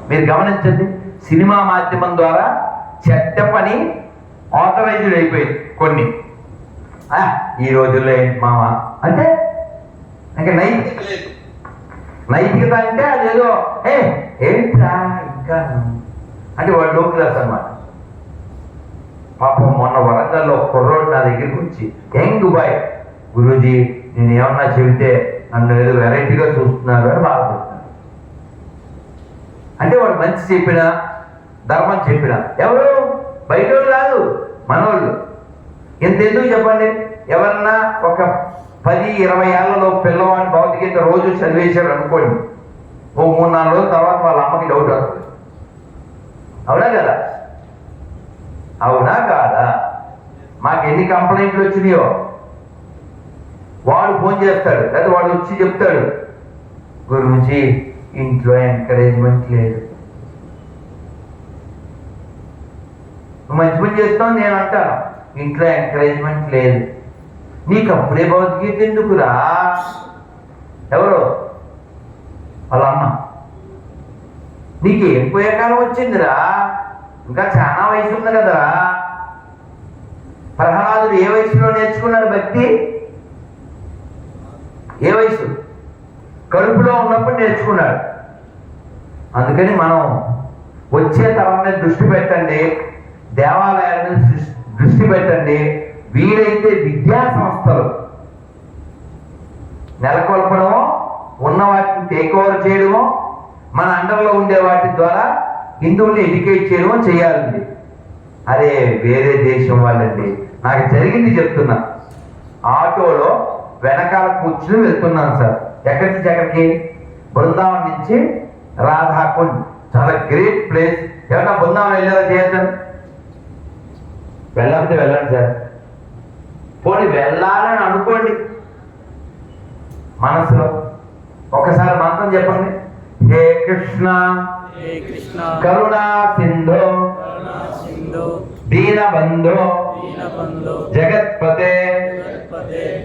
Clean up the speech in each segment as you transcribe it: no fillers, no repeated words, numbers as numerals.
మీరు గమనించండి, సినిమా మాధ్యమం ద్వారా చెడ్డ పని ఆథరైజ్డ్ అయిపోయింది కొన్ని. ఈ రోజుల్లో ఏంటి మామ అంటే ఇంకా నైతికత లేదు. నైతికత అంటే అదేదో ఏంట్రా ఇంకా అంటే వాడు లో క్లాస్ అన్నమాట. పాపం మొన్న వరంగల్లో కుర్రోడు నా దగ్గరికి వచ్చి, యంగ్ బాయ్, గురూజీ నేను ఏమన్నా చెబితే నన్ను ఏదో వెరైటీగా చూస్తున్నారు అని బాధపడుతున్నాను. అంటే వాడు మంచి చెప్పినా ధర్మం చెప్పినా ఎవరు బయట వాళ్ళు కాదు, మనోళ్ళు. ఎంతెందుకు చెప్పండి, ఎవరన్నా ఒక 10-20 ఏళ్లలో పిల్లవాడిని భౌతికత రోజు చదివేశాడు అనుకోండి, ఓ 3-4 రోజుల తర్వాత వాళ్ళ అమ్మకి డౌట్ వస్తుంది. అవునా కదా? అవునా కాదా? మాకు ఎన్ని కంప్లైంట్లు వచ్చినాయో. వాడు ఫోన్ చేస్తాడు, లేదా వాడు వచ్చి చెప్తాడు, గురూజీ ఇంట్లో ఎంకరేజ్మెంట్ లేదు. నువ్వు మంచి పని చేస్తావు నేను అంటాను, ఇంట్లో ఎంకరేజ్మెంట్ లేదు. నీకు అప్పుడే భౌతికత ఎందుకురా? ఎవరు? వాళ్ళ అమ్మ. నీకేం పోయే కాలం వచ్చిందిరా, ఇంకా చాలా వయసు ఉంది కదరా. ప్రహ్లాదుడు ఏ వయసులో నేర్చుకున్నాడు భక్తి? ఏ వయసు? కడుపులో ఉన్నప్పుడు నేర్చుకున్నాడు. అందుకని మనం వచ్చే తరం మీద దృష్టి పెట్టండి, దేవాలయాల మీద దృష్టి పెట్టండి. వీలైతే విద్యా సంస్థలు నెలకొల్పడమో, ఉన్న వాటిని టేక్ ఓవర్ చేయడమో, మన అండర్లో ఉండే వాటి ద్వారా హిందువుల్ని ఎడ్యుకేట్ చేయడమో చేయాలండి. అరే వేరే దేశం వాళ్ళండి, నాకు జరిగింది చెప్తున్నా. ఆటోలో వెనకాల కూర్చుని వెళ్తున్నాను సార్. ఎక్కడి నుంచి ఎక్కడికి? బృందావనం నుంచి రాధాకుండ్, చాలా గ్రేట్ ప్లేస్. ఏమన్నా బృందావనం వెళ్ళేలా చేయొద్దాం? వెళ్ళకపోతే వెళ్ళండి సార్. పోనీ వెళ్ళాలని అనుకోండి మనసులో. ఒకసారి మంత్రం చెప్పండి, హే కృష్ణ కరుణా సింధో దీనబంధో జగత్పతే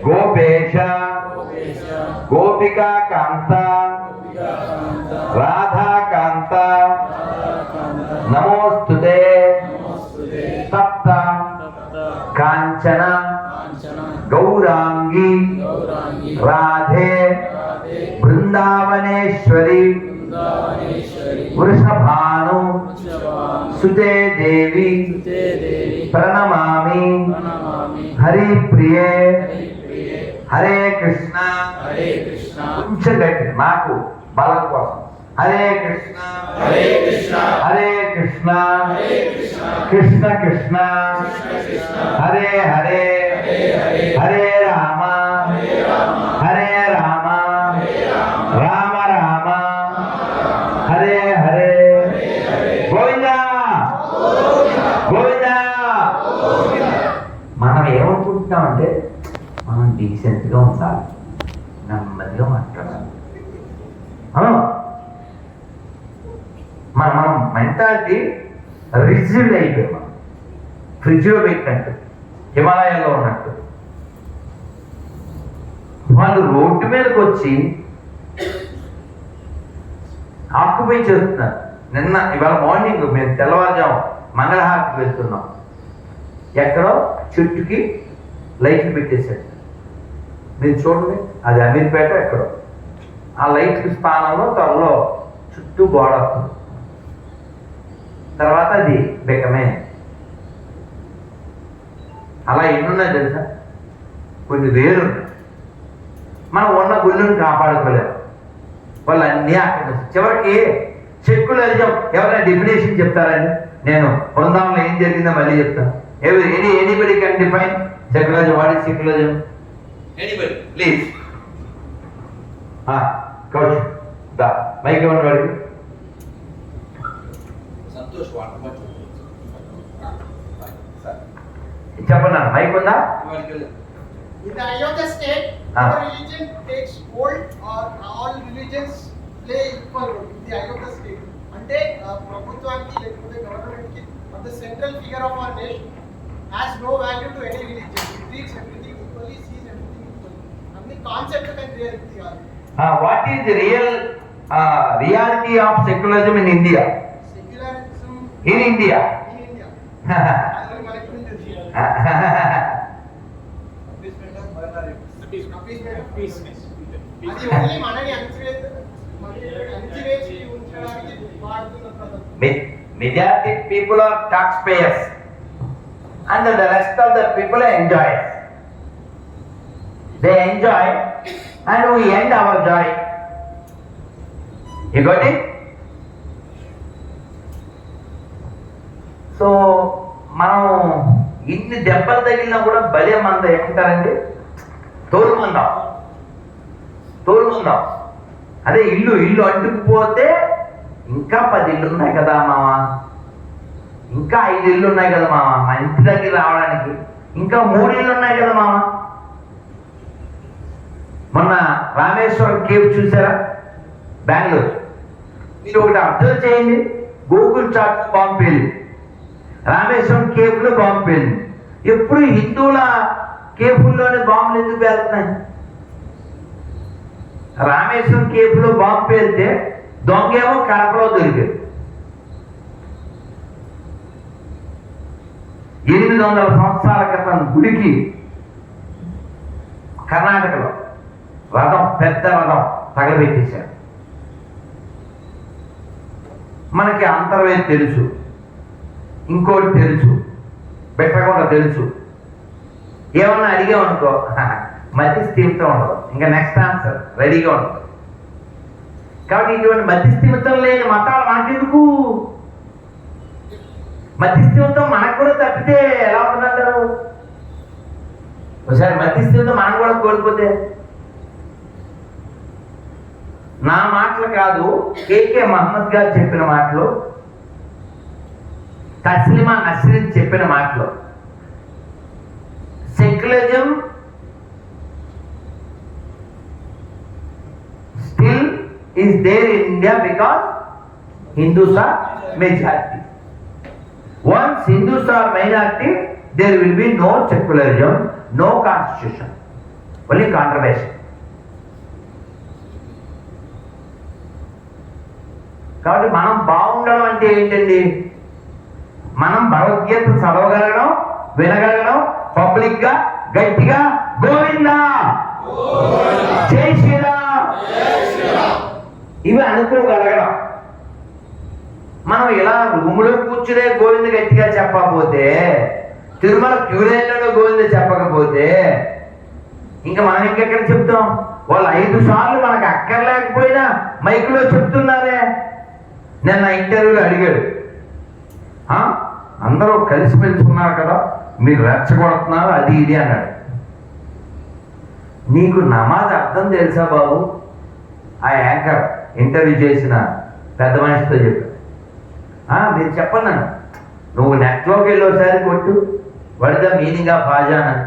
గోపేశ గోపికా కాంత రాధాకాంత నమోస్తుతే తప్త కాంచన గౌరాంగి రాధే బృందావనేశ్వరి వృషభాను సుతే దేవి ప్రణమామి హరి ప్రియే హరే కృష్ణ. కొంచెం గట్టి నాకు బలం కోసం. హరే కృష్ణ హరే కృష్ణ కృష్ణ కృష్ణ హరే హరే హరే రామ హరే రామ రామ రామ హరే హరే. గోవిందా గోవిందా. మనం ఏమనుకుంటున్నామంటే మనం డీసెంట్గా ఉండాలి, నెమ్మదిగా మాట్లాడాలి. మనం మెంటాలిటీ రిజిడ్ అయిపోయాం. ఫ్రిడ్జ్లో పెట్టినట్టు, హిమాలయాల్లో ఉన్నట్టు. వాళ్ళు రోడ్డు మీదకి వచ్చి ఆక్యుపై చేస్తున్నారు. ఇవాళ మార్నింగ్ మేము తెల్లవారుజాము మంగళహారతికి వెళ్తున్నాం. ఎక్కడో చెట్టుకి లైట్లు పెట్టేశాడు. మీరు చూడండి, అది అమీర్పేట ఎక్కడో. ఆ లైట్ స్థానంలో త్వరలో చుట్టూ గోడ, తర్వాత అది బెకమే. అలా ఎన్నున్నాయి తెలుసా? కొన్ని వేరు. మనం ఉన్న గుళ్ళను కాపాడుకోలేము. వాళ్ళు అన్నీ అక్కడ. చివరికి సెక్యులరిజం ఎవరైనా డెఫినేషన్ చెప్తారని నేను బృందావనంలో ఏం జరిగిందో మళ్ళీ చెప్తాను. Anybody can define secularism. What is secularism? Anybody please. Kaush దా మైక్ ఇవ్వండి వాడికి. చెప్పండి, మైక్ ఉందా? In the eye of the state, no religion takes hold or all religions play equal role in the eye of the state. అంటే ప్రభుత్వానికి లేకపోతే government కి the central figure of our nation has no value to any religion. It treats everything equally, sees everything equally. అన్ని concept కానీ reality కాదు. What is the real reality of secularism in India. Secularism in India. In India అది మనకి ఉంటుంది. అది only మనని అణచివేసి ఉంచడానికి వాడుతున్న పదం. Majority people are taxpayers and the rest of the people are enjoyers. They enjoy and we end our joy. You got it? So మనం ఇన్ని దెబ్బలు తగిలినా కూడా భలే మంద ఏమంటారండి, తోలుమందాం. అదే ఇల్లు అంటుకుపోతే ఇంకా 10 ఇళ్ళు ఉన్నాయి కదా మామ, ఇంకా 5 ఇళ్ళు ఉన్నాయి కదా మామ, మా ఇంటి దగ్గర రావడానికి ఇంకా 3 ఇళ్ళు ఉన్నాయి కదా మామ. మొన్న రామేశ్వరం కేవ్ చూసారా బెంగళూరు? మీరు ఒకటి అబ్జర్వ్ చేయండి, గూగుల్ చార్ట్ బాంబు పేలి, రామేశ్వరం కేవ్లో బాంబు పేలింది. ఎప్పుడు హిందువుల కేఫ్లోనే బాంబులు ఎందుకు పేలుతున్నాయి? రామేశ్వరం కేఫ్లో బాంబు పేలితే దొంగేమో కడపలో దొరికాడు. 800 సంవత్సరాల క్రితం గుడికి కర్ణాటకలో పెద్ద రథం తగలబెట్టేశారు. మనకి అంతర్వేది తెలుసు, ఇంకోటి తెలుసు, బెట్టకొండ తెలుసు. ఏమన్నా అడిగామనుకో మధ్యస్థిమితం ఉండదు, ఇంకా నెక్స్ట్ ఆన్సర్ రెడీగా ఉంటుంది. కాబట్టి ఇటువంటి మధ్యస్థిమితం లేని మతాలు మనకెందుకు? మధ్యస్థిమితం మనకు కూడా తప్పితే ఎలా ఉంటుందంటారు? ఒకసారి మధ్యస్థిమితం మనం కూడా కోల్పోతే, నా మాటలు కాదు, కేకే మహమ్మద్ గారు చెప్పిన మాటలు, తస్లిమా నస్రీన్ చెప్పిన మాటలు, secularism still is there in India because Hindus are majority. Once Hindus are minority, there will be no secularism, no constitution, only controversy. కాబట్టి మనం బాగుండడం అంటే ఏంటండి? మనం భగవద్గీత చదవగలగడం, వినగలగడం, పబ్లిక్ గా గట్టిగా గోవిందా జై శ్రీరామ్ ఇవి అనుకోగలగడం. మనం ఇలా రూములో కూర్చునే గోవింద గట్టిగా చెప్పకపోతే, తిరుమల క్యూలైన్లో గోవింద చెప్పకపోతే, ఇంకా మనం ఇంకెక్కడ చెప్తాం? వాళ్ళు 5 సార్లు మనకు అక్కర్లేకపోయినా మైకులో చెప్తున్నారే. నేను ఇంటర్వ్యూలో అడిగాడు, అందరూ కలిసి పెంచుకున్నారు కదా, మీరు రెచ్చగొడుతున్నారు అది ఇది అన్నాడు. నీకు నమాజ్ అర్థం తెలుసా బాబు? ఆ యాంకర్ ఇంటర్వ్యూ చేసిన పెద్ద మనిషితో చెప్పాడు. మీరు చెప్పండి నన్ను, నువ్వు నెట్లోకి వెళ్ళి ఒకసారి కొట్టు, వాట్ ద మీనింగ్ ఆఫ్ ఆజాన్ అని.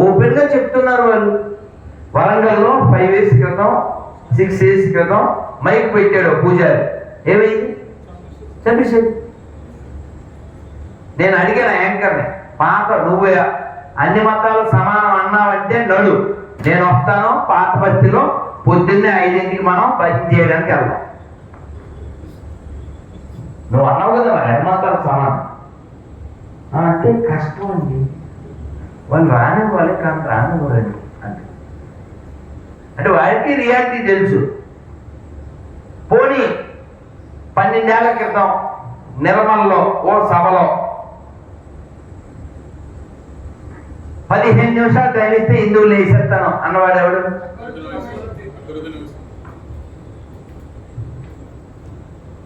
ఓపెన్గా చెప్తున్నారు వాళ్ళు. వరంగల్లో 5 years క్రితం 6 years క్రితం మైక్ పెట్టాడు పూజారి, ఏమైంది? చంపేశాడు. నేను అడిగాను యాంకర్ని, పాత నువ్వే అన్ని మతాలు సమానం అన్నావంటే నడు, నేను వస్తాను పాత బస్తీలో పొద్దున్నే 5ంటికి మనం భజన చేయడానికి వెళ్దాం. నువ్వు అన్నావు కదా మరి అన్ని మతాలు సమానం అంటే కష్టం అండి, వాళ్ళు రానివ్వాలి కానీ రానివ్వరండి అంటే వారికి రియాలిటీ తెలుసు. పోనీ 12 ఏళ్ల క్రితం నిర్మల్లో ఓ సభలో 15 నిమిషాలు టైం ఇస్తే హిందువులు వేసేస్తాను అన్నవాడు ఎవడు?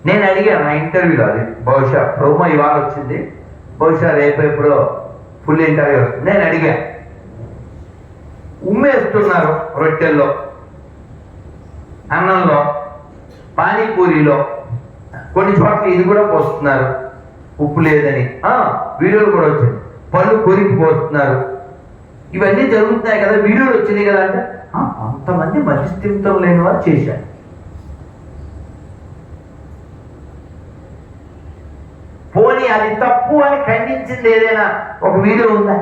నేను అడిగాను నా ఇంటర్వ్యూలో, అది బహుశా ప్రోమో ఇవాళ వచ్చింది, బహుశా రేపు ఎప్పుడో ఫుల్ ఇంటర్వ్యూ వస్తుంది. నేను అడిగాను, ఉమ్మేస్తున్నారు రొట్టెల్లో, అన్నంలో, పానీపూరిలో, కొన్ని చోట్ల ఇది కూడా పోస్తున్నారు ఉప్పు లేదని, వీడియోలు కూడా వచ్చాయి, పళ్ళు కొరికి పోస్తున్నారు, ఇవన్నీ జరుగుతున్నాయి కదా, వీడియోలు వచ్చినాయి కదా అంటే అంతమంది మధ్యస్థిమితం లేని వారు చేశారు. పోనీ అది తప్పు అని ఖండించింది ఏదైనా ఒక వీడియో ఉందా?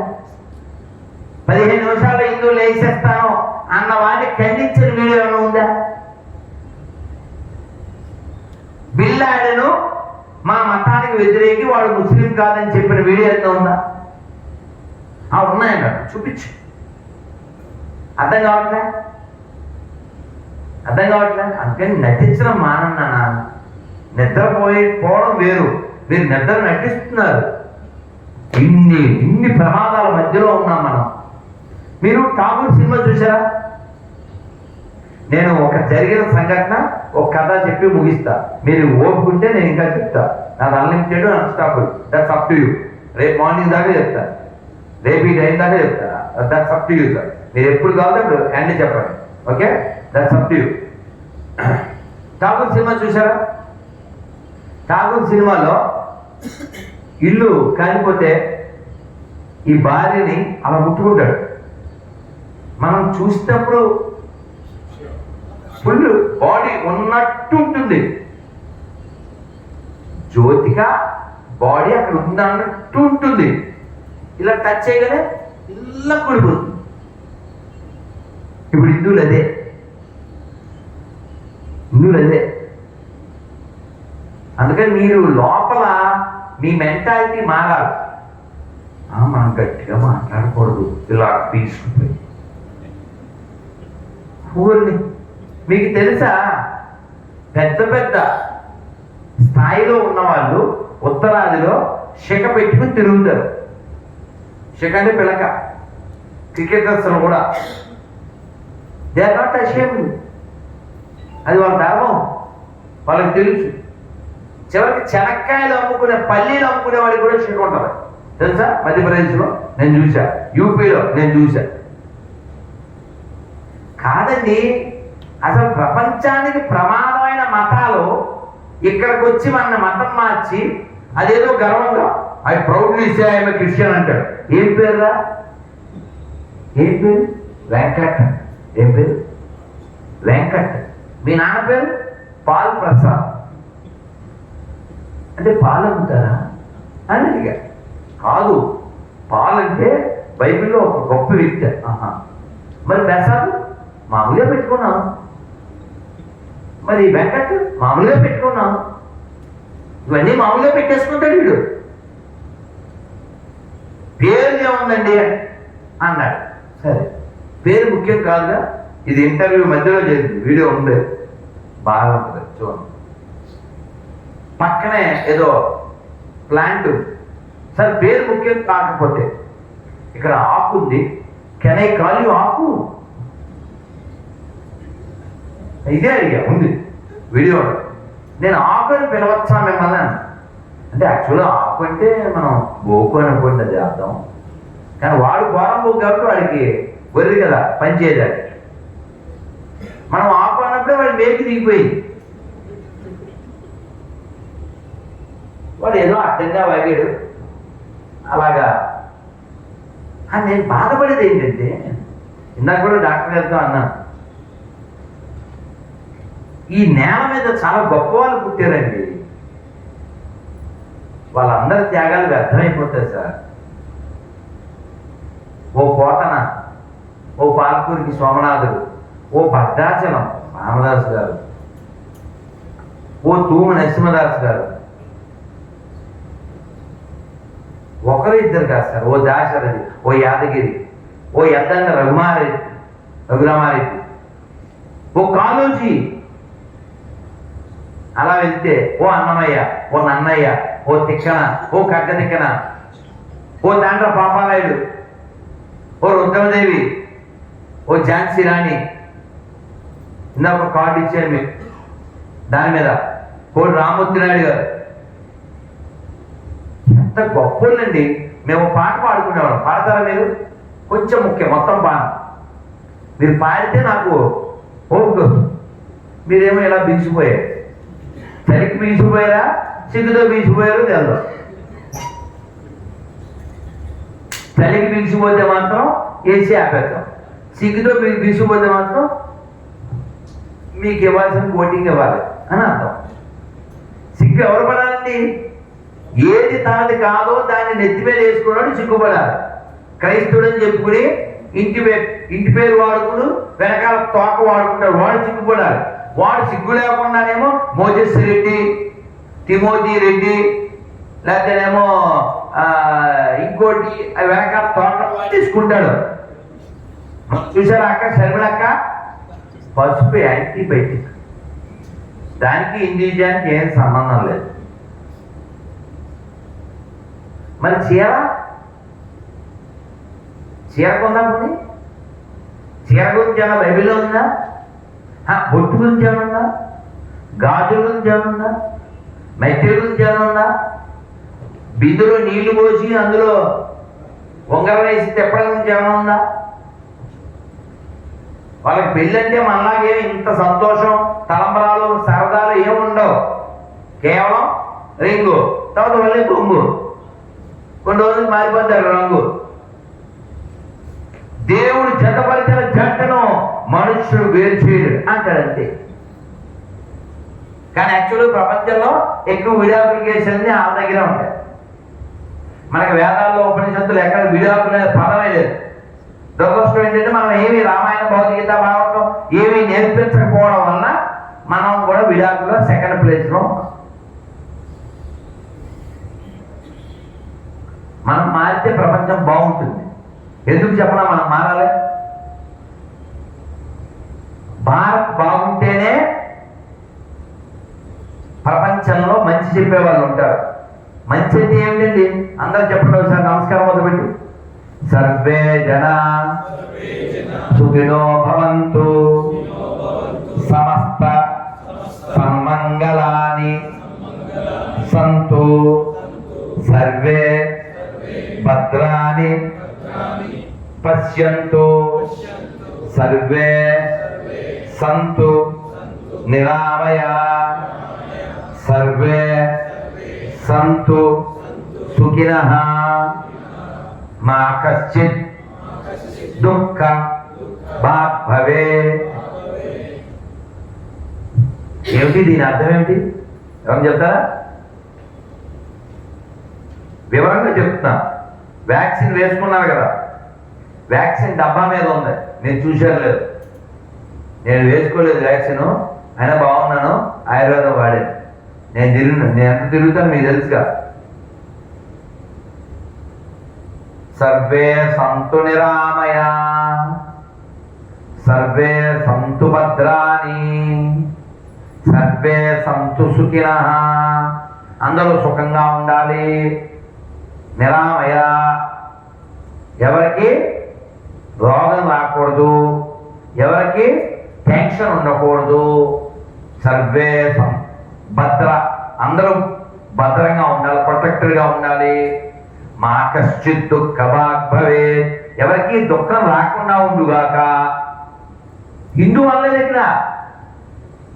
15 నిమిషాల్లో హిందువులు వేసేస్తాను అన్న వాడిని ఖండించిన వీడియో ఏమైనా ఉందా? బిన్ లాడెన్ మా మతానికి వ్యతిరేకి, వాడు ముస్లిం కాదని చెప్పిన వీడియో ఎంత ఉందా? ఉన్నాయంట, చూపించు. అర్థం కావట్లే. అందుకని నటించడం మానన్నా. పోవడం వేరు, మీరు నిద్ర నటిస్తున్నారు. ఇన్ని ప్రమాదాల మధ్యలో ఉన్నాం మనం. మీరు ఠాగూర్ సినిమా చూసారా? నేను ఒక జరిగిన సంఘటన ఒక కథ చెప్పి ముగిస్తా. మీరు ఓపుకుంటే నేను ఇంకా చెప్తా. నాది unlimited, unstoppable. That's up to you. రేపు మార్నింగ్ దాకా చెప్తా, రేపు ఈ టైం దాకా చెప్తా. That's up to you sir. మీరు ఎప్పుడు కావాలో అప్పుడు ఎండ్ చెప్పండి. Okay, that's up to you. Tagore cinema చూసారా? ఠాగూర్ సినిమాలో ఇల్లు కాలిపోతే ఈ భార్యని అలా ముట్టుకుంటాడు. మనం చూసినప్పుడు ఫుల్ బాడీ ఉన్నట్టు ఉంటుంది. జ్యోతిక బాడీ అక్కడ ఉందన్నట్టు ఉంటుంది. ఇలా టచ్ చేయగానే ఇలా కూలిపోతుంది. ఇప్పుడు హిందువులు అదే. అందుకని మీరు లోపల మీ మెంటాలిటీ మారాలి. మనం గట్టిగా మాట్లాడకూడదు, ఇలా తీసుకుపోయి ఊరిని. మీకు తెలుసా, పెద్ద పెద్ద స్థాయిలో ఉన్నవాళ్ళు ఉత్తరాదిలో శిఖ పెట్టుకుని తిరుగుతారు. శిఖ అంటే పిలక. క్రికెటర్స్ కూడా దే ఆర్ నాట్ అషేమ్డ్. అది వాళ్ళ ధర్మం, వాళ్ళకి తెలుసు. చివరికి చెనక్కాయలు అమ్ముకునే, పల్లీలు అమ్ముకునే వాడికి కూడా శిఖ ఉంటుంది తెలుసా? మధ్యప్రదేశ్లో నేను చూసా, యూపీలో నేను చూసా. కాదండి, అసలు ప్రపంచానికి ప్రమాదమైన మతాలు ఇక్కడికి వచ్చి మన మతం మార్చి అదేదో గర్వంగా I proudly say I am a Christian అంటాడు. ఏం పేరురా? ఏం పేరు? వెంకట్. ఏం పేరు? వెంకట్. మీ నాన్న పేరు పాల్ ప్రసాద్. అంటే పాలు అమ్ముతారా అని అడిగా. కాదు, పాలంటే బైబిల్లో ఒక గొప్ప వ్యక్తి. మరి ప్రసాద్ మామూలుగా పెట్టుకున్నాం, మరి వెంకట్ మామూలుగా పెట్టుకున్నాం. ఇవన్నీ మామూలుగా పెట్టేసుకుంటాడు వీడు. పేరు ఏముందండి అన్నాడు. సరే, పేరు ముఖ్యం కాదుగా. ఇది ఇంటర్వ్యూ మధ్యలో చేసింది, వీడియో ఉంది, బాగా ఉంటుంది చూడండి. పక్కనే ఏదో ప్లాంట్. సార్ పేరు ముఖ్యం కాకపోతే ఇక్కడ ఆకు ఉంది, కెన్ ఐ కాల్ యూ ఆకు? ఇదే అడిగా, ఉంది వీడియో. నేను ఆకు అని పిలవచ్చా మిమ్మల్ని? అంటే యాక్చువల్గా ఆకు అంటే మనం బోకు అనుకోండి, అది అర్థం. కానీ వాడు ఘోరం బోకు కాబట్టి వాడికి గొర్రె కదా పనిచేయడానికి. మనం ఆకు అన్నప్పుడే వాడి మేకి దిగిపోయింది. వాడు ఏదో అడ్డంగా వాగాడు అలాగా. నేను బాధపడేది ఏంటంటే, ఇందాక కూడా డాక్టర్ గారితో అన్నాను, ఈ నేల మీద చాలా గొప్ప వాళ్ళు పుట్టారండి. వాళ్ళందరి త్యాగాలు వ్యర్థమైపోతాయి సార్. ఓ పోతన, ఓ పాల్పూరికి సోమనాథుడు, ఓ భద్రాచలం రామదాసు గారు, ఓ తూము నరసింహదాస్ గారు, ఒకరు ఇద్దరు కాదు సార్, ఓ దాశరథి, ఓ యాదగిరి, ఓ యద్దండ రఘురామారెడ్డి, ఓ కాళోజీ, అలా వెళ్తే ఓ అన్నమయ్య, ఓ నన్నయ్య, ఓ తిక్కన, ఓ కగ్గ తిక్కన, ఓ దాండ్ర పాపారాయుడు, ఓ రుద్రమదేవి, ఓ ఝాన్సీ రాణి. ఇందాక ఒక కార్డు ఇచ్చారు మీకు, దాని మీద కోడి రామ్మూర్తి నాయుడు గారు. ఎంత గొప్పలండి. మేము పాట పాడుకునేవాళ్ళం. పాడతారా మీరు? కొంచెం ముఖ్యం, మొత్తం పాట మీరు పాడితే నాకు ఓపిక వస్తుంది. మీరేమో ఇలా బిగిసిపోయారు. చలికి బిగిసిపోయారా, సిగ్గుతో బిగిసిపోయారో తెలదు. చలికి బిగిసిపోతే మాత్రం ఏసీ ఆపేద్దాం, సిగ్గుతో బిగిసిపోతే మాత్రం మీకు ఇవ్వాల్సిన కోటింగ్ ఇవ్వాలి అని అర్థం. సిగ్గు ఎవరు పడాలండి? ఏది తనది కాదో దాన్ని నెత్తి మీద వేసుకున్నాడు సిగ్గుపడాలి. క్రైస్తవుడని చెప్పుకుని ఇంటి పేరు వాడుకుడు, వెనకాల తోక వాడుకుంటాడు. వాడు సిగ్గుపడాలి. వాడు సిగ్గు లేకుండానేమో మోజెస్ రెడ్డి, తిమోతి రెడ్డి, లేకపోతేనేమో ఇంకోటి వెనకాల తోట తీసుకుంటాడు. చూసారా అక్క, శర్మిలక్క? పసుపు యాంటీబయాటిక్, దానికి ఇండివిజువానికి ఏం సంబంధం లేదు. మరి చీర కొందా పోనీ, చీర గురించి ఏమన్నా బైబిల్లో ఉందా? బొట్టు గురించి ఏమన్నా ఉందా? గాజుల గురించి ఏమన్నా ఉందా? మెటీరియల్ గురించి ఏమన్నా ఉందా? బిందులో నీళ్లు పోసి అందులో ఉంగరం వేసి తిప్పడం గురించి ఏమన్నా ఉందా? వాళ్ళకి పెళ్ళంటే మనలాగే ఇంత సంతోషం, తలంబరాలు, సరదాలు ఏముండవు. కేవలం రింగు, తర్వాత మళ్ళీ కొంగు, కొన్ని రోజులు మారిపోతారు రంగు. దేవుడు జతపరిచిన జంటను మనుష్యుడు వేరు చేయడు అంటాడంతే. కానీ యాక్చువల్గా ప్రపంచంలో ఎక్కువ విడాకుల కేసులన్నీ ఆమె దగ్గర ఉంటాయి. మనకి వేదాల్లో, ఉపనిషత్తులు ఎక్కడ విడాకులు అనే పదమే లేదు. దురదృష్టం ఏంటంటే మనం ఏమి రామాయణ, భౌతికత, భాగవతం ఏమీ నేర్పించకపోవడం వలన మనం కూడా విడాకులో సెకండ్ ప్లేస్లో ఉన్నాం. మనం మారితే ప్రపంచం బాగుంటుంది. ఎందుకు చెప్పనా మనం మారాలి? భారత్ బాగుంటేనే ప్రపంచంలో మంచి చెప్పే వాళ్ళు ఉంటారు. మంచి అయితే ఏమిటండి? అందరూ చెప్పండి ఒకసారి, నమస్కారం మొదలుపెట్టి. సర్వే జనా సుఖినో భవంతు, సమస్త సన్మంగళాని సంతు, సర్వే భద్రాని పశ్యంతు, సర్వే సంతు నిరామయా, సర్వే సంతు సుఖినః, మా కశ్చిత్ దుఃఖ భాగ్ భవేత్. ఏమిటి దీని అర్థం? ఏమిటి ఎవరు చెప్తారా? వివరంగా చెప్తున్నా. వ్యాక్సిన్ వేసుకున్నారు కదా, వ్యాక్సిన్ డబ్బా మీద ఉంది, నేను చూశాను లేదు. నేను వేసుకోలేదు వ్యాక్సిన్, అయినా బాగున్నాను, ఆయుర్వేదం వాడాను. నేను ఎంత తిరుగుతాను మీకు తెలుసుగా. సర్వే సంతు నిరామయా, సర్వే సంతు భద్రాని, సర్వే సంతు సుఖినః. అందరూ సుఖంగా ఉండాలి. నిరామయ, ఎవరికి రోగం రాకూడదు, ఎవరికి టెన్షన్ ఉండకూడదు. సర్వే భద్ర, అందరూ భద్రంగా ఉండాలి, ప్రొటెక్టెడ్గా ఉండాలి. మా కశ్చిత్ దుఃఖ భాగ్ భవేత్, ఎవరికి దుఃఖం రాకుండా ఉండుగాక. హిందూ వాళ్ళ దగ్గర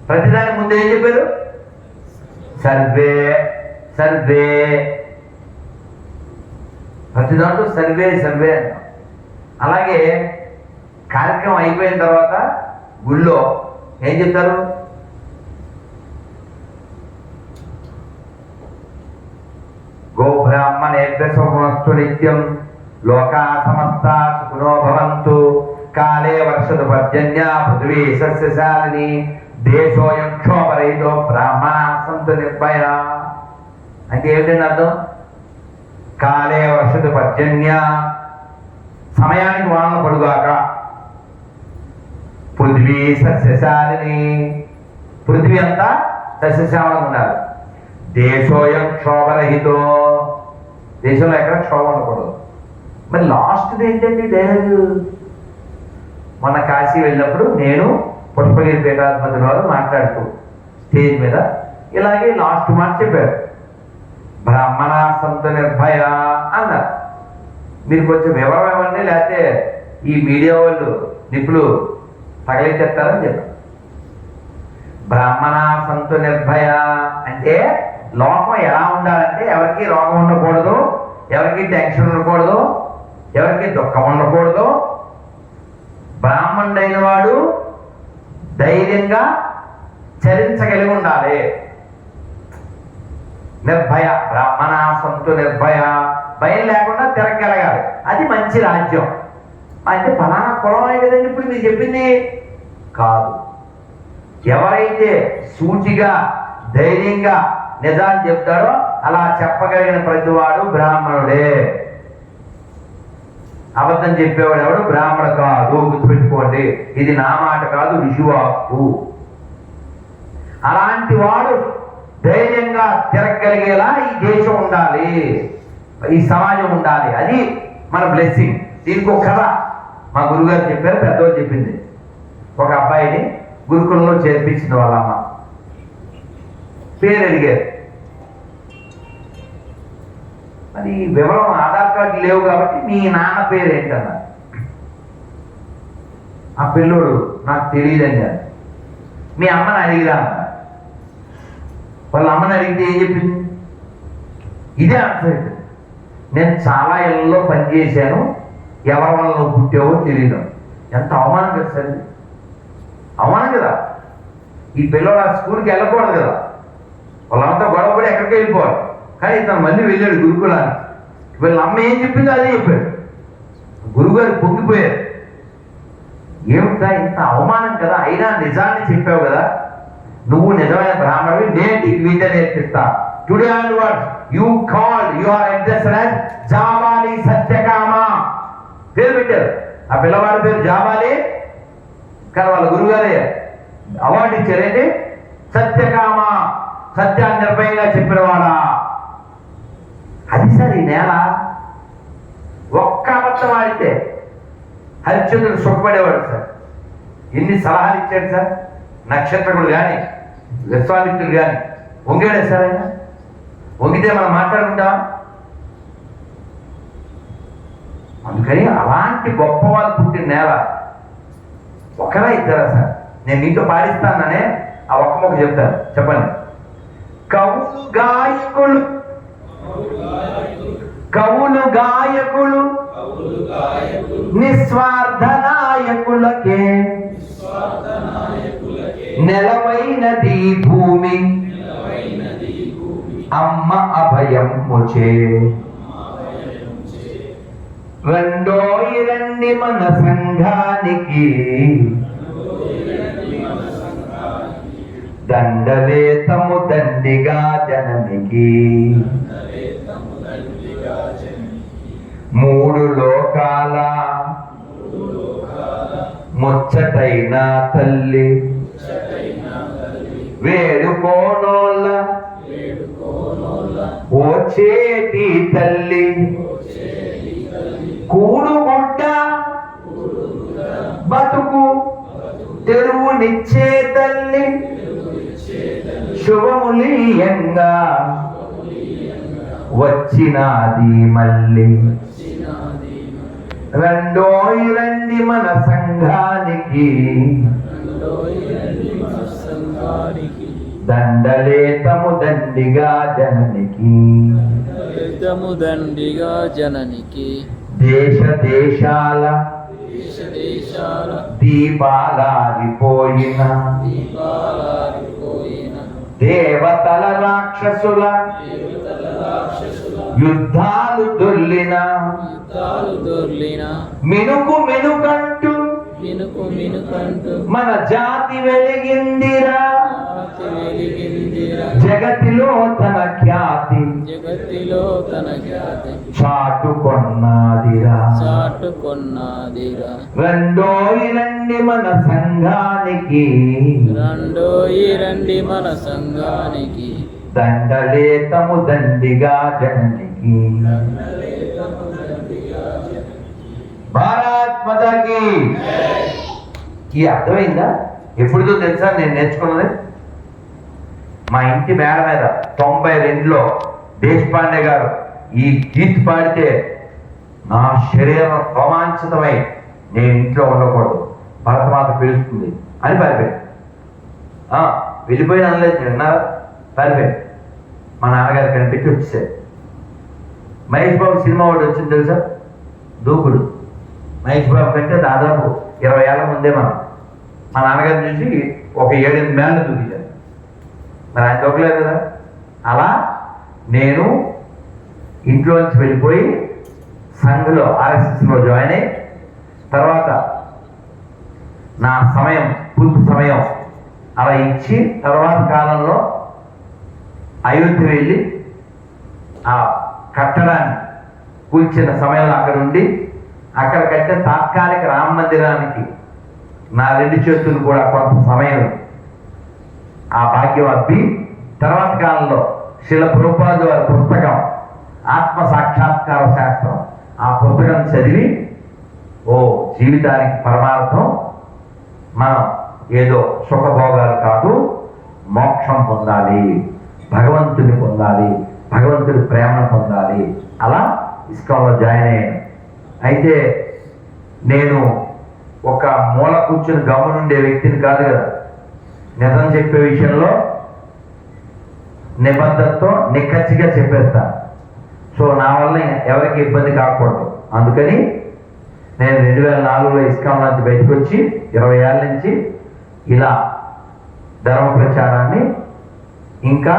ప్రతిదాని ముందు ఏం చెప్పారు? సర్వే సర్వే, ప్రతి దాంట్లో సర్వే సర్వే అంటాం. అలాగే కార్యక్రమం అయిపోయిన తర్వాత గుళ్ళో ఏం చెప్తారు? గో బ్రాహ్మణేభ్యః శుభమస్తు నిత్యం, లోకా సమస్తా సుఖినో భవంతు, కాలే వర్షతు పర్జన్య, పృథివీ సస్యశాలిని, దేశోయం క్షోభరహితో, బ్రాహ్మణాః సంతు నిర్భయా. అంటే ఏమిటండి అర్థం? కాలే వర్షతు పర్జన్య, సమయానికి వానలు పడుగాక. పృథివీ సస్యశాలిని, పృథివీ అంతా సస్యశ్యామలంగా ఉండాలి. దేశోయం క్షోభరహితో, దేశంలో ఎక్కడ క్షోభ ఉండకూడదు. మరి లాస్ట్ది ఏంటండి డైలాగు? మొన్న కాశీ వెళ్ళినప్పుడు నేను పుష్పగిరి పీఠాధిపతి వారు మాట్లాడుతూ స్టేజ్ మీద ఇలాగే లాస్ట్ మాట చెప్పారు, బ్రాహ్మణ సంతు నిర్భయ అన్నారు. మీరు కొంచెం వివరం ఇవ్వండి, లేకపోతే ఈ మీడియా వాళ్ళు నిప్పులు తగలెట్టేస్తారని చెప్పారు. బ్రాహ్మణ సంతు నిర్భయ అంటే లోకం ఎలా ఉండాలంటే ఎవరికి రోగం ఉండకూడదు, ఎవరికి టెన్షన్ ఉండకూడదు, ఎవరికి దుఃఖం ఉండకూడదు. బ్రాహ్మణుడైన వాడు ధైర్యంగా చరించగలిగి ఉండాలి. నిర్భయ, బ్రాహ్మణ సంతు నిర్భయ, భయం లేకుండా తిరగగలగాలి. అది మంచి రాజ్యం. అంటే ఫలానా కులం కదండి ఇప్పుడు మీరు చెప్పింది కాదు. ఎవరైతే సూచిగా ధైర్యంగా నిజాన్ని చెప్తాడో అలా చెప్పగలిగిన ప్రతివాడు బ్రాహ్మణుడే. అబద్ధం చెప్పేవాడు ఎవడు బ్రాహ్మణ కాదు. గుర్తుపెట్టుకోండి, ఇది నా మాట కాదు, ఋషివాక్కు. అలాంటి వాడు ధైర్యంగా తిరగలిగేలా ఈ దేశం ఉండాలి, ఈ సమాజం ఉండాలి. అది మన బ్లెస్సింగ్. దీనికి ఒక కథ మా గురుగారు చెప్పారు, పెద్దవాళ్ళు చెప్పింది. ఒక అబ్బాయిని గురుకులంలో చేర్పించింది వాళ్ళ అమ్మ. పేరు అడిగారు. మరి వివరం ఆధార్ కార్డు లేవు కాబట్టి మీ నాన్న పేరు ఏంటన్నా. ఆ పిల్లోడు నాకు తెలియదని అన్నాడు. మీ అమ్మని అడిగిరా అన్న. వాళ్ళ అమ్మని అడిగితే ఏం చెప్పింది? ఇదే ఆన్సర్. నేను చాలా ఇళ్ళలో పనిచేశాను, ఎవరి వల్ల నువ్వు పుట్టావో తెలియదు. ఎంత అవమానం కదా సార్, అవమానం కదా. ఈ పిల్లలు ఆ స్కూల్కి వెళ్ళకూడదు కదా, వాళ్ళంతా గొడవపడి ఎక్కడికి వెళ్ళిపోవాలి. కానీ ఇతను మళ్ళీ వెళ్ళాడు గురుకులానికి. వీళ్ళ అమ్మ ఏం చెప్పిందో అదే చెప్పాడు. గురుగారు పొంగిపోయారు. ఏమిటా ఇంత అవమానం కదా, అయినా నిజాన్ని చెప్పావు కదా, నువ్వు నిజమైన బ్రాహ్మణువి, నేను నీకు విద్య నేర్పిస్తా. Today onwards you call your addressed as Jabali Satyakama. పేరు పెట్టారు. ఆ పిల్లవాడి పేరు జాబాలి, కానీ వాళ్ళ గురుగారే అవార్డు ఇచ్చారేంటి? సత్యకామ, సత్యాన్ని నిర్భయంగా చెప్పినవాడా. అది సార్ ఈ నేల. ఒక్క అబద్ధం ఆడితే హరిశ్చంద్రుడు సుఖపడేవాడు సార్. ఎన్ని సలహాలు ఇచ్చాడు సార్. నక్షత్రకుడు కానీ విశ్వామిత్రుడు కానీ వంగాడే సార్. ఆయన వంగితే మనం మాట్లాడుకుంటాం. అందుకని అలాంటి గొప్ప వాళ్ళు పుట్టిన నేల. ఒకరా ఇద్దరా సార్? నేను మీతో పాడిస్తాననే ఆ ఒక్క మొక్క చెప్తాను, చెప్పండి. కవులు గాయకులు, కవులు గాయకులు నిస్వార్థ నాయకులకే నెలవైనది భూమి అమ్మ అభయం ముచే. రెండోయి రండి మన సంఘానికి, దండలేతము దండిగా జననికి. మూడు లోకాల ముచ్చటైన తల్లి, వేడుకోనోళ్ళ ఓచేటి తల్లి. కూడుగుడ్డ బతుకు తెరువునిచ్చే తల్లి, శుభములీయంగా వచ్చినాది మళ్ళీ. రెండోయి రండి మన సంఘానికి, దండలేతము దండిగా జననికి. దండిగా జననికి. దేశ దేశాల దీపాలారిపోయిన దేవతల రాక్షసుల యుద్ధాలు దొర్లిన మినుకు మినుకంటూ మన జాతి వెలిగిందిరా. జగతిలో తన ఖ్యాతి చాటుకొన్నాదిరా. రెండోయి రండి మన సంఘానికి, దండలేతము దండిగా జననికి. భారత్ మాతాకి. ఈ అర్థమైందా? ఎప్పుడుదో తెలుసా నేను నేర్చుకున్నది? మా ఇంటి మేడ మీద 92లో దేశపాండే గారు ఈ గీత్ పాడితే నా శరీరం రోమాంచితమై నేను ఇంట్లో ఉండకూడదు, భరతమాత పిలుస్తుంది అని పారిపోయాడు. వెళ్ళిపోయిన అనలేదు, నేను విన్నారా? పారిపోయాడు. మా నాన్నగారు కనిపెట్టి వచ్చేసాడు. మహేష్ బాబు సినిమా ఒకటి వచ్చింది తెలుసా, దూకుడు. మహేష్ బాబు కంటే దాదాపు 20 ఏళ్ల ముందే మా నాన్నగారు చూసి ఒక 7-8 మేళ్ళు దూకించారు. మరి ఆయన దూకలేదు కదా. అలా నేను ఇంట్లోంచి వెళ్ళిపోయి సంఘలో RSSలో జాయిన్ అయ్యి తర్వాత నా సమయం, పూర్తి సమయం అలా ఇచ్చి తర్వాత కాలంలో అయోధ్య వెళ్ళి ఆ కట్టడాన్ని కూల్చిన సమయంలో అక్కడ ఉండి అక్కడ కట్టిన తాత్కాలిక రామ మందిరానికి నా 2 చేతులు కూడా కొంత సమయం ఆ భాగ్యం అబ్బి తర్వాత కాలంలో శిల ప్రభుపాదుల వారి పుస్తకం ఆత్మ సాక్షాత్కార శాస్త్రం, ఆ పుస్తకం చదివి జీవితానికి పరమార్థం మనం ఏదో సుఖభోగాలు కాదు, మోక్షం పొందాలి, భగవంతుని పొందాలి, భగవంతుడి ప్రేమను పొందాలి. అలా ఇస్కాన్లో జాయిన్ అయ్యాను. అయితే నేను ఒక మూల కూర్చుని గమనుండే వ్యక్తిని కాదు కదా. నిజం చెప్పే విషయంలో నిబద్ధతతో నిక్కచ్చిగా చెప్పేస్తాను. సో నా వల్ల ఎవరికి ఇబ్బంది కాకూడదు. అందుకని నేను 2004లో ఇస్కాన్ నుంచి బయటకు వచ్చి 20 ఏళ్ళ నుంచి ఇలా ధర్మ ప్రచారాన్ని, ఇంకా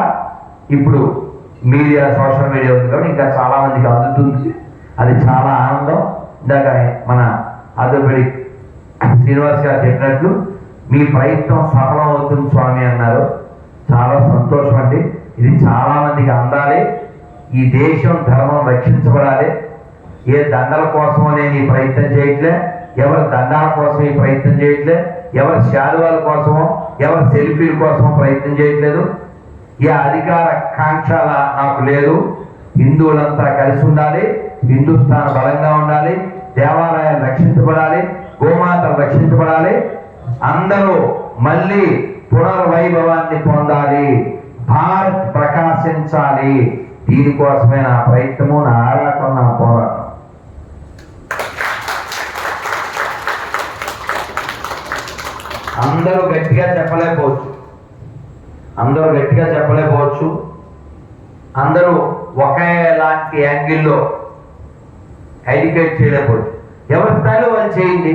ఇప్పుడు మీడియా, సోషల్ మీడియా ఉంది కాబట్టి ఇంకా చాలా మందికి అందుతుంది. అది చాలా ఆనందం. ఇందాక మన ఆర్థోపెడిక్ శ్రీనివాస్ గారు చెప్పినట్లు మీ ప్రయత్నం సఫలం అవుతుంది స్వామి అన్నారు. చాలా సంతోషం అండి. ఇది చాలా మందికి అందాలి. ఈ దేశం, ధర్మం రక్షించబడాలి. ఏ దండల కోసమో నేను ఈ ప్రయత్నం చేయట్లే, ఎవరి దండాల కోసం ఈ ప్రయత్నం చేయట్లే, ఎవరి శాలువాల కోసమో, ఎవరి సెల్ఫీల కోసమో ప్రయత్నం చేయట్లేదు. ఏ అధికార కాంక్షల నాకు లేదు. హిందువులంతా కలిసి ఉండాలి, హిందుస్థాన్ బలంగా ఉండాలి, దేవాలయాలు రక్షించబడాలి, గోమాతలు రక్షించబడాలి, అందరూ మళ్ళీ పునర్వైభవాన్ని పొందాలి, భారత్ ప్రకాశించాలి. దీనికోసమే నా ప్రయత్నము, నా ఆరాటం, నా పోరాటం. అందరూ గట్టిగా చెప్పలేకపోవచ్చు, అందరూ ఒకేలాంటి యాంగిల్లో ఎడ్యుకేట్ చేయలేకపోవచ్చు. ఎవరి స్థాయిలో వాళ్ళు చేయండి.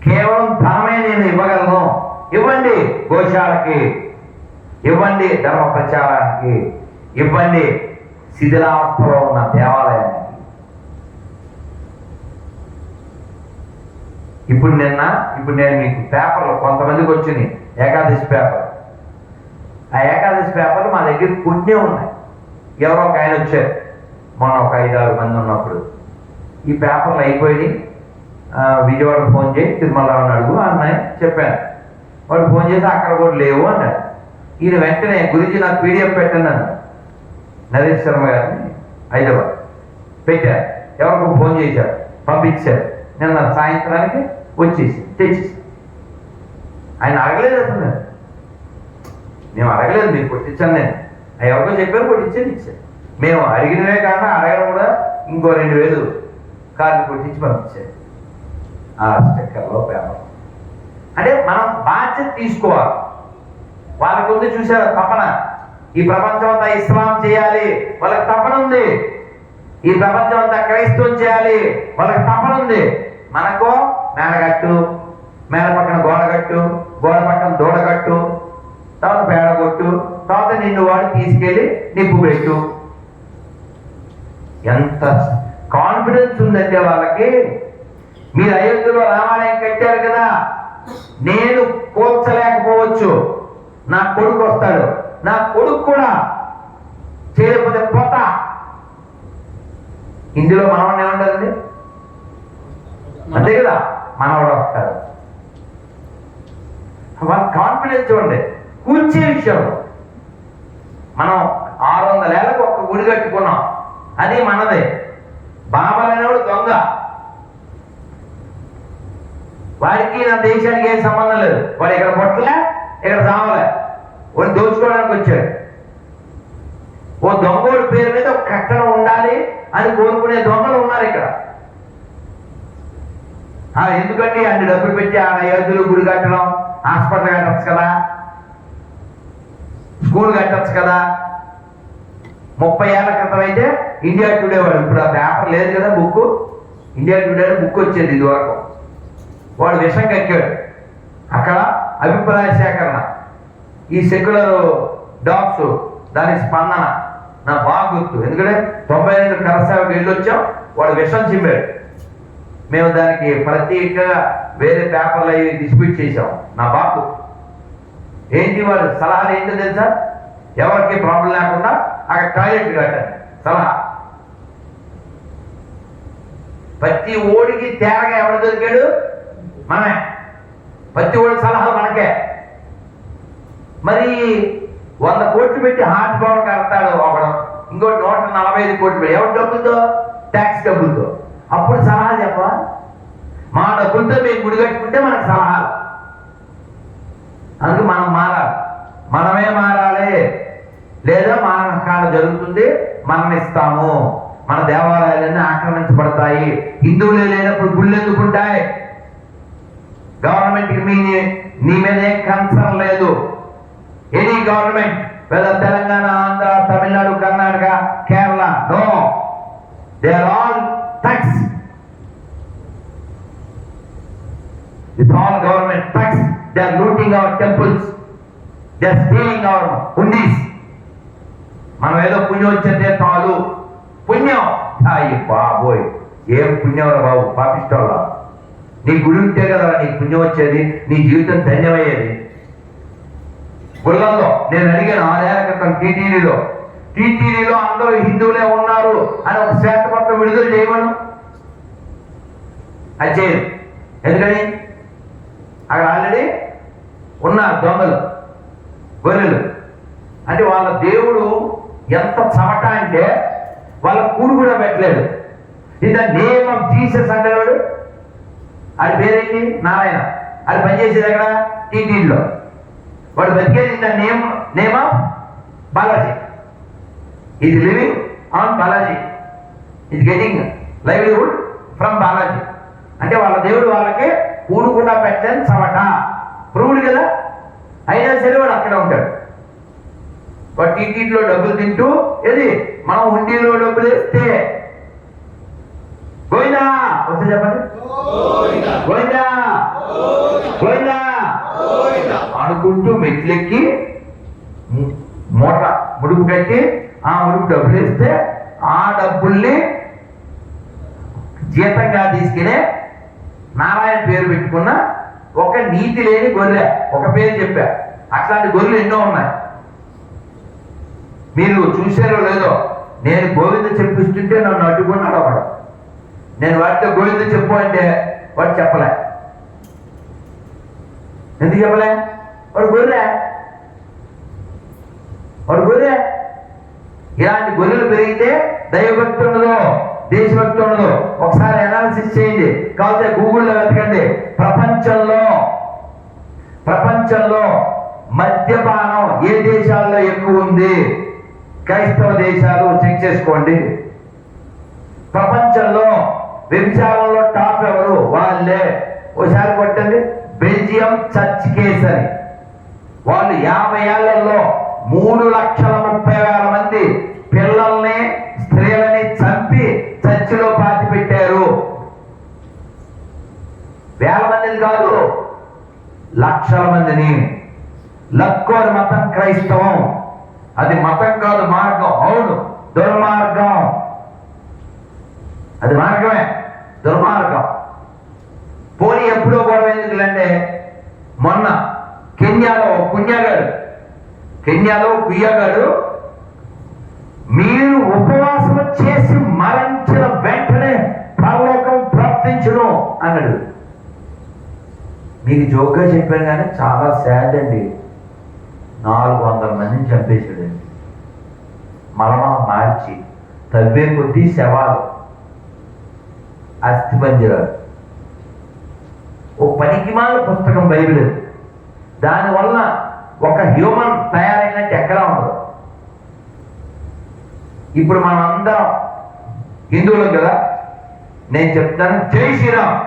కేవలం ధనమే నేను ఇవ్వగలను, ఇవ్వండి. గోశాలకి ఇవ్వండి, ధర్మ ప్రచారానికి ఇవ్వండి, శిథిలావస్థలో ఉన్న దేవాలయానికి. ఇప్పుడు నేను మీకు పేపర్లు కొంతమందికి వచ్చినాయి, ఏకాదశి పేపర్. ఆ ఏకాదశి పేపర్లు మా దగ్గర కొన్ని ఉన్నాయి. ఎవరో ఒక ఆయన వచ్చారు మొన్న, ఒక 5-6 మంది ఉన్నప్పుడు. ఈ పేపర్లు అయిపోయి విజయవాడ ఫోన్ చేసి తిరుమలరావుని అడుగు అన్నాయి. చెప్పాను. వాడు ఫోన్ చేసి అక్కడ కూడా లేవు అన్నాడు. ఈయన వెంటనే గురించి నాకు పీడిఎఫ్ పెట్టండి అన్నాడు. నరేష్ శర్మ గారిని హైదరాబాద్ పెట్టారు. ఎవరికో ఫోన్ చేశారు, పంపించారు. నిన్న సాయంత్రానికి తెచ్చేసి ఆయన అడగలేదు. అసలు మేము అడగలేదు, మీరు కొట్టించాను. నేను ఎవరికో చెప్పారు, ఇచ్చారు. మేము అడిగినవే కాకుండా అడగడం కూడా ఇంకో 2000 కార్డు కొట్టించి పంపించారు. ఆ స్టిక్కర్లో పేపర్ అంటే మనం బాధ్యత తీసుకోవాలి. వాళ్ళకు ఉంది చూసారా తపన, ఈ ప్రపంచం అంతా ఇస్లాం చేయాలి, వాళ్ళకి తపన ఉంది. ఈ ప్రపంచం అంతా క్రైస్తవం చేయాలి, వాళ్ళకి తపన ఉంది. మనకో మేడగట్టు, మేడ పక్కన గోడగట్టు, గోడ పక్కన దూడగట్టు, తర్వాత పేడగొట్టు, తర్వాత నిన్ను వాడు తీసుకెళ్ళి నిప్పు పెట్టు. ఎంత కాన్ఫిడెన్స్ ఉందంటే వాళ్ళకి. మీరు అయోధ్యలో రామాలయం కట్టారు కదా, నేను కూల్చలేకపోవచ్చు, నా కొడుకు వస్తాడు, నా కొడుకు కూడా చేయకపోతే పోతా. ఇందులో మనవాడిని ఏమంటారండి? అంతే కదా, మనవాడు వస్తాడు. వాళ్ళ కాన్ఫిడెన్స్ చూడండి. కూర్చే విషయంలో మనం 600 ఏళ్ళకు ఒక్క గుడి కట్టుకున్నాం, అది మనదే. బాబలనేవాడు దొంగ, వాడికి నా దేశానికి ఏం సంబంధం లేదు. వాడు ఇక్కడ పొట్టలే, ఇక్కడ సావలే, వాడిని దోచుకోవడానికి వచ్చాడు. ఓ దొంగోడి పేరు మీద ఒక కట్టడం ఉండాలి అని కోరుకునే దొంగలు ఉన్నారు ఇక్కడ. ఎందుకంటే అన్ని డబ్బులు పెట్టి ఆ అయోధ్యలో గుడి కట్టడం, హాస్పిటల్ కట్టచ్చు కదా, స్కూల్ కట్టచ్చు కదా. 30 ఏళ్ల క్రితం అయితే ఇండియా టుడే వాడు, ఇప్పుడు ఆ పేపర్ లేదు కదా, బుక్ ఇండియా టుడే బుక్ వచ్చేది ఇది వరకు. వాడు విషం కక్కాడు. అక్కడ అభిప్రాయ సేకరణ, ఈ సెక్యులర్ డాగ్స్ దాని స్పందన నా బాగా గుర్తు. ఎందుకంటే 92 కరసేవకు వెళ్ళి వచ్చాం, వాడు విషం చిమ్మాడు. మేము దానికి ప్రత్యేకంగా వేరే పేపర్లు అవి డిస్ట్రిబ్యూట్ చేసాం. నా బాబు ఏంటి వాడు సలహాలు ఏంటో తెలుసా? ఎవరికి ప్రాబ్లం లేకుండా అక్కడ టాయిలెట్ కట్టండి సలహా. ప్రతి ఓడికి తేరగా ఎవడు దొరికాడు? మనమే. ప్రతి ఓడి సలహాలు మనకే. మరి 100 కోట్లు పెట్టి హార్ట్ పవర్ కడతాడు ఒకడు, ఇంకోటి 145 కోట్లు పెట్టి. ఎవరి డబ్బులతో? ట్యాక్స్ డబ్బులతో. అప్పుడు సలహాలు చెప్ప. మా డబ్బులతో మేము గుడి కట్టుకుంటే మనకు సలహాలు. అందుకు మనం మారాలి, మనమే మారాలి. లేదా మానకాండ జరుగుతుంది, మరణిస్తాము. మన దేవాలయాలన్నీ ఆక్రమించబడతాయి. హిందువులే లేనప్పుడు గుళ్ళు ఎందుకుంటాయి? గవర్నమెంట్కి నీ మీద ఏం కన్సర్న్ లేదు. Any government, whether Telangana, Andhra, Tamil Nadu, Karnataka, Kerala, no, they are all tax. It's all government tax. They are looting our temples. They are stealing our hundis. మనం ఏదో పుణ్యం వచ్చిందే చాలు. పుణ్యం అయ్యి బాబోయ్, ఏం పుణ్యం రా బాబు, పాపిస్తోళ్ళ. నీ గుడి ఉంటే కదా నీకు పుణ్యం వచ్చేది, నీ జీవితం ధన్యమయ్యేది. గుళ్ళల్లో నేను అడిగాను 6 ఏళ్ల క్రితం టీటీడీలో అందరూ హిందువులే ఉన్నారు అని ఒక శ్వేతపత్రం విడుదల చేయమను. అది చేయదు. ఎందుకని? అక్కడ ఆల్రెడీ ఉన్నారు దొంగలు, గొర్రెలు. అంటే వాళ్ళ దేవుడు ఎంత చమట అంటే వాళ్ళ కూడు కూడా పెట్టలేదు. In the name of Jesus అంటాడు. అది పేరేంటి? నారాయణ. అది పనిచేసేది ఎక్కడ? టీటీడీలో. వాడు బతికేది in the name of Balaji. Is living on Balaji, is getting livelihood from Balaji. అంటే వాళ్ళ దేవుడు వాళ్ళకి కూడు కూడా పెట్టలేని చమట. ప్రూవ్డ్ కదా. అయినా సరే వాడు అక్కడ ఉంటాడు. వాడు టీటీడీలో డబ్బులు తింటూ, ఏది మనం హుండీలో డబ్బులు వేస్తే గోవిందా వస్తే చెప్పండి, గోవిందా గోవిందా అనుకుంటూ మెట్లెక్కి మూట ముడుపు కట్టి ఆ ముడుపు డబ్బులు వేస్తే ఆ డబ్బుల్ని జీతంగా తీసుకునే నారాయణ పేరు పెట్టుకున్న ఒక నీతి లేని గొర్రె, ఒక పేరు చెప్పా. అట్లాంటి గొర్రెలు ఎన్నో ఉన్నాయి. మీరు చూసారో లేదో, నేను గోవింద చెప్పిస్తుంటే నన్ను అడ్డుకున్నాడు ఒకడు. నేను వాడితో గోవింద చెప్పు అంటే వాడు చెప్పలే. ఎందుకు చెప్పలే? వాడు గొర్రె. ఇలాంటి గొర్రెలు పెరిగితే దైవభక్తి ఉండదు, దేశభక్తి ఉండదు. ఒకసారి అనాలిసిస్ చేయండి, కాకపోతే గూగుల్లో వెతకండి. ప్రపంచంలో మద్యపానం ఏ దేశాల్లో ఎక్కువ ఉంది? క్రైస్తవ దేశాలు చెక్ చేసుకోండి. ప్రపంచంలో వ్యభిచారంలో టాప్ ఎవరు? వాళ్ళే. ఒకసారి కొట్టండి, బెల్జియం చర్చ్ కేస్ అని. వాళ్ళు 50 ఏళ్లలో 3,30,000 మంది పిల్లల్ని, స్త్రీలని చంపి చర్చిలో పాతి పెట్టారు. 1000 మందిని కాదు, లక్షల మందిని. లక్కోర్ మతం క్రైస్తవం. అది మతం కాదు, మార్గం. అవును, దుర్మార్గం. అది మార్గమే, దుర్మార్గం. పోనీ ఎప్పుడో గొడవ ఎందుకులంటే, మొన్న కెన్యాలో కుయ్యగాడు మీరు ఉపవాసం చేసి మరణించిన వెంటనే పరలోకం ప్రాప్తించును అన్నాడు. మీకు జోక్గా చెప్పాను కానీ చాలా సాడ్ అండి. 400 మందిని చంపేశాడు. మరణం మార్చి తవ్వే కొద్దీ శవాలు, అస్థిపంజరాలు. ఓ పనికిమాల పుస్తకం బైబిల్. దానివల్ల ఒక హ్యూమన్ తయారైనట్టు ఎక్కడా ఉండదు. ఇప్పుడు మనం అందరం హిందువులం కదా. నేను చెప్తాను, జై శ్రీరామ్.